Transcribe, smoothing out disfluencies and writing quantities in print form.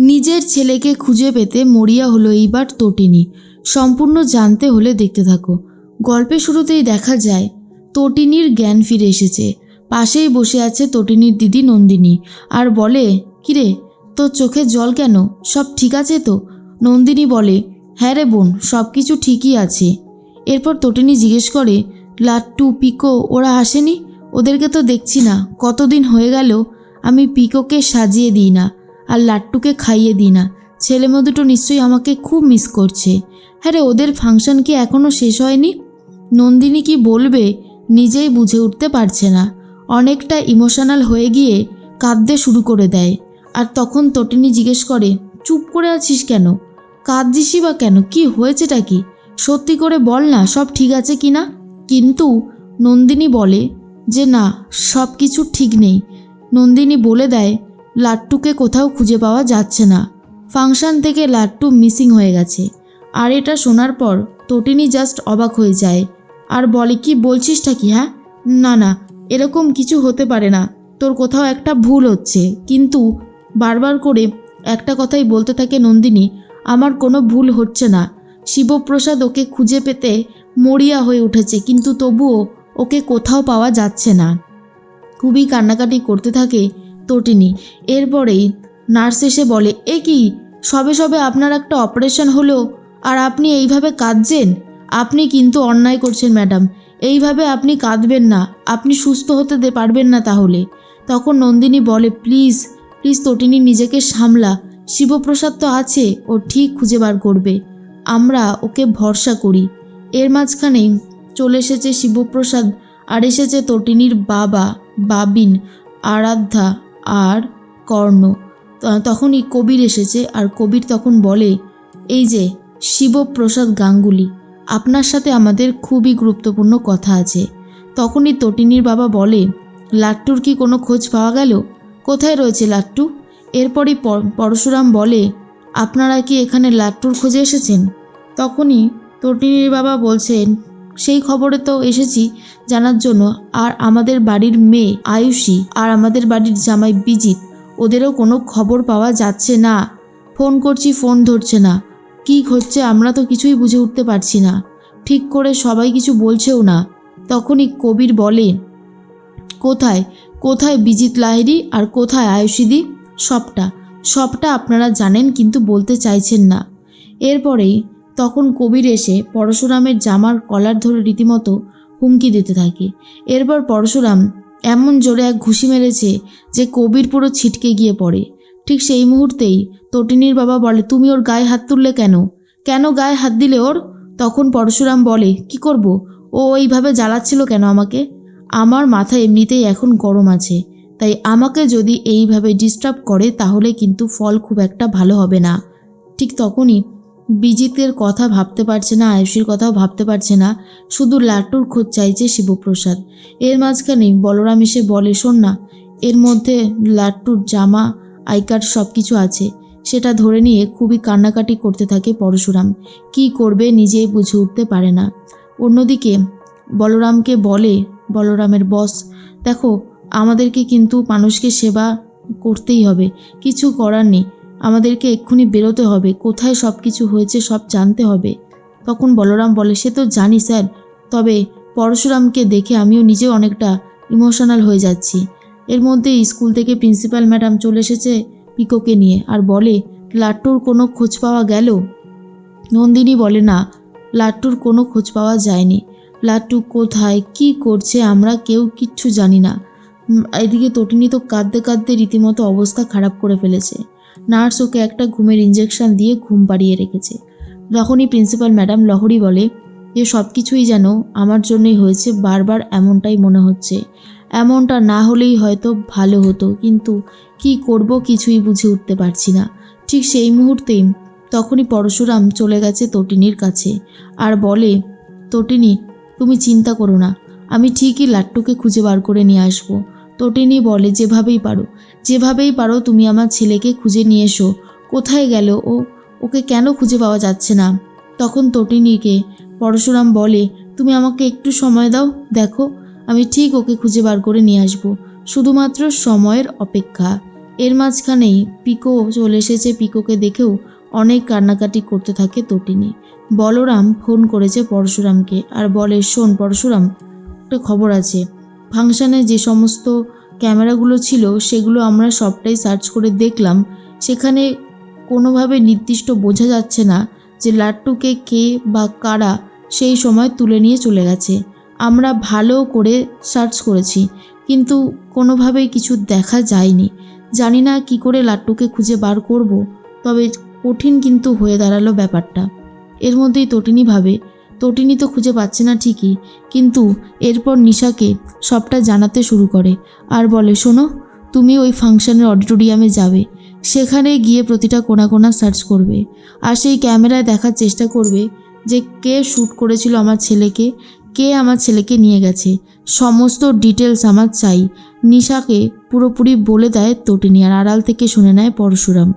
নিজের ছেলেকে খুঁজে পেতে মরিয়া হলো এইবার তটিনী। সম্পূর্ণ জানতে হলে দেখতে থাকো। গল্পের শুরুতেই দেখা যায় তটিনীর জ্ঞান ফিরে এসেছে। পাশেই বসে আছে তটিনীর দিদি নন্দিনী আর বলে, কিরে তোর চোখে জল কেন, সব ঠিক আছে তো? নন্দিনী বলে, হ্যাঁ রে বোন, সব কিছু ঠিকই আছে। এরপর তটিনী জিজ্ঞেস করে, লাট্টু পিকো ওরা আসেনি? ওদেরকে তো দেখছি না, কতদিন হয়ে গেল আমি পিকোকে সাজিয়ে দিই না আর লাট্টুকে খাইয়ে দিই না। ছেলেমেয়ে দুটো নিশ্চয়ই আমাকে খুব মিস করছে। হ্যাঁ রে, ওদের ফাংশন কি এখনও শেষ হয়নি? নন্দিনী কি বলবে নিজেই বুঝে উঠতে পারছে না। অনেকটা ইমোশনাল হয়ে গিয়ে কাঁদতে শুরু করে দেয়। আর তখন তটিনী জিজ্ঞেস করে, চুপ করে আছিস কেন? কাঁদছিসই বা কেন? কি হয়েছেটা কি? সত্যি করে বল না, সব ঠিক আছে কি না? কিন্তু নন্দিনী বলে যে না, সব কিছু ঠিক নেই। নন্দিনী বলে দেয়, লাট্টুকে কোথাও খুঁজে পাওয়া যাচ্ছে না। ফাংশন থেকে লাট্টু মিসিং হয়ে গেছে। আর এটা শোনার পর তটিনী জাস্ট অবাক হয়ে যায় আর বলে, কি বলছিসটা কি? হ্যাঁ, না না, এরকম কিছু হতে পারে না, তোর কোথাও একটা ভুল হচ্ছে। কিন্তু বারবার করে একটা কথাই বলতে থাকে নন্দিনী, আমার কোনো ভুল হচ্ছে না। শিবপ্রসাদ ওকে খুঁজে পেতে মরিয়া হয়ে উঠেছে, কিন্তু তবুও ওকে কোথাও পাওয়া যাচ্ছে না। খুবই কান্নাকাটি করতে থাকে তটিনী। এরপরেই নার্স এসে বলে, এ কি, সবে সবে আপনার একটা অপারেশন হলো আর আপনি এইভাবে কাঁদছেন? আপনি কিন্তু অন্যায় করছেন ম্যাডাম, এইভাবে আপনি কাঁদবেন না, আপনি সুস্থ হতে পারবেন না তাহলে। তখন নন্দিনী বলে, প্লিজ প্লিজ তটিনী, নিজেকে সামলা, শিবপ্রসাদ তো আছে, ও ঠিক খুঁজে বার করবে, আমরা ওকে ভরসা করি। এর মাঝখানেই চলে এসেছে শিবপ্রসাদ আর এসেছে তটিনীর বাবা, বাবিন, আরাধ্যা আর কর্ণ। তখনই কবির এসেছে আর কবির তখন বলে, এই যে শিবপ্রসাদ গাঙ্গুলি, আপনার সাথে আমাদের খুবই গুরুত্বপূর্ণ কথা আছে। তখনই তটিনীর বাবা বলে, লাট্টুর কি কোনো খোঁজ পাওয়া গেল? কোথায় রয়েছে লাট্টু? এরপরই পরশুরাম বলে, আপনারা কি এখানে লাট্টুর খোঁজে এসেছেন? তখনই তটিনীর বাবা বলছেন, সেই খবরে তো এসেছি জানার জন্য, আর আমাদের বাড়ির মেয়ে আয়ুষী আর আমাদের বাড়ির জামাই বিজিত, ওদেরও কোনো খবর পাওয়া যাচ্ছে না। ফোন করছি, ফোন ধরছে না। কি হচ্ছে আমরা তো কিছুই বুঝে উঠতে পারছি না, ঠিক করে সবাই কিছু বলছেও না। তখনই কবির বলে, কোথায় কোথায় বিজিত লাহিড়ী আর কোথায় আয়ুষীদি? সবটা সবটা আপনারা জানেন, কিন্তু বলতে চাইছেন না। এরপরেই তখন কবির এসে পরশুরামের জামার কলার ধরে রীতিমতো হুমকি দিতে থাকে। এরপর পরশুরাম এমন জোরে এক ঘুষি মেরেছে যে কবির পুরো ছিটকে গিয়ে পড়ে। ঠিক সেই মুহূর্তেই তটিনীর বাবা বলে, তুমি ওর গায়ে হাত তুললে কেন? কেন গায়ে হাত দিলে ওর? তখন পরশুরাম বলে, কি করব, ও এইভাবে জ্বালাচ্ছিল কেন আমাকে? আমার মাথা এমনিতেই এখন গরম আছে, তাই আমাকে যদি এইভাবে ডিস্টার্ব করে তাহলে কিন্তু ফল খুব একটা ভালো হবে না। ঠিক তখনই বিজিতের কথা ভাবতে পারছে না, আয়ুষীর কথাও ভাবতে পারছে না, শুধু লাট্টুর খোঁজ চাইছে শিবপ্রসাদ। এর মাঝখানে বলরাম এসে বলে, শোন না, এর মধ্যে লাট্টুর জামা, আই কার্ড সব কিছু আছে। সেটা ধরে নিয়ে খুবই কান্নাকাটি করতে থাকে পরশুরাম। কি করবে নিজেই বুঝে উঠতে পারে না। অন্যদিকে বলরামকে বলে বলরামের বস, দেখো আমাদেরকে কিন্তু মানুষকে সেবা করতেই হবে, কিছু করার নেই, আমাদেরকে এক্ষুনি বেরোতে হবে, কোথায় সব কিছু হয়েছে সব জানতে হবে। তখন বলরাম বলে, সে তো জানি স্যার, তবে পরশুরামকে দেখে আমিও নিজেও অনেকটা ইমোশনাল হয়ে যাচ্ছি। এর মধ্যে স্কুল থেকে প্রিন্সিপাল ম্যাডাম চলে এসেছে পিকোকে নিয়ে আর বলে, লাট্টুর কোনো খোঁজ পাওয়া গেল? নন্দিনী বলে, না, লাট্টুর কোনো খোঁজ পাওয়া যায়নি। লাট্টু কোথায় কি করছে আমরা কেউ কিচ্ছু জানি না। এদিকে তটিনী তো কাঁদতে কাঁদতে রীতিমতো অবস্থা খারাপ করে ফেলেছে। নার্স ওকে একটা ঘুমের ইঞ্জেকশন দিয়ে ঘুম পাড়িয়ে রেখেছে। যখনই প্রিন্সিপাল ম্যাডাম লহরি বলে যে সব কিছুই যেন আমার জন্যই হয়েছে, বারবার এমনটাই মনে হচ্ছে, এমনটা না হলেই হয়তো ভালো হতো, কিন্তু কি করব কিছুই বুঝে উঠতে পারছি না। ঠিক সেই মুহূর্তেই তখনই পরশুরাম চলে গেছে তটিনীর কাছে আর বলে, তটিনী তুমি চিন্তা করো না, আমি ঠিকই লাট্টুকে খুঁজে বার করে নিয়ে আসবো। তটিনী বলে, যেভাবেই পারো তুমি আমার ছেলেকে খুঁজে নিয়ে এসো। কোথায় গেল ও? ওকে কেন খুঁজে পাওয়া যাচ্ছে না? তখন তটিনীকে পরশুরাম বলে, তুমি আমাকে একটু সময় দাও, দেখো আমি ঠিক ওকে খুঁজে বার করে নিয়ে আসবো, শুধুমাত্র সময়ের অপেক্ষা। এর মাঝখানেই পিকো চলে এসেছে। পিকোকে দেখেও অনেক কান্নাকাটি করতে থাকে তটিনী। বলরাম ফোন করেছে পরশুরামকে আর বলে, শোন পরশুরাম, একটা খবর আছে। ফাংশানে যে সমস্ত ক্যামেরাগুলো ছিল সেগুলো আমরা সবটাই সার্চ করে দেখলাম। সেখানে কোনোভাবে নির্দিষ্ট বোঝা যাচ্ছে না যে লাট্টুকে কে বা কারা সেই সময় তুলে নিয়ে চলে গেছে। আমরা ভালো করে সার্চ করেছি, কিন্তু কোনোভাবেই কিছু দেখা যায়নি। জানি না কি করে লাট্টুকে খুঁজে বার করব, তবে কঠিন কিন্তু হয়ে দাঁড়ালো ব্যাপারটা। এর মধ্যেই তটিনী ভাবে, তটিনী তো খুঁজে পাচ্ছে না ঠিকই, কিন্তু এরপর নিশাকে সবটা জানাতে শুরু করে আর বলে, শোনো, তুমি ওই ফাংশনের অডিটোরিয়ামে যাবে, সেখানে গিয়ে প্রতিটা কোণা কোণা সার্চ করবে আর সেই ক্যামেরায় দেখার চেষ্টা করবে যে কে শ্যুট করেছিল আমার ছেলেকে, কে আমার ছেলেকে নিয়ে গেছে। সমস্ত ডিটেলস আমার চাই। নিশাকে পুরোপুরি বলে দেয় তটিনী আর আড়াল থেকে শুনে নেয় পরশুরাম।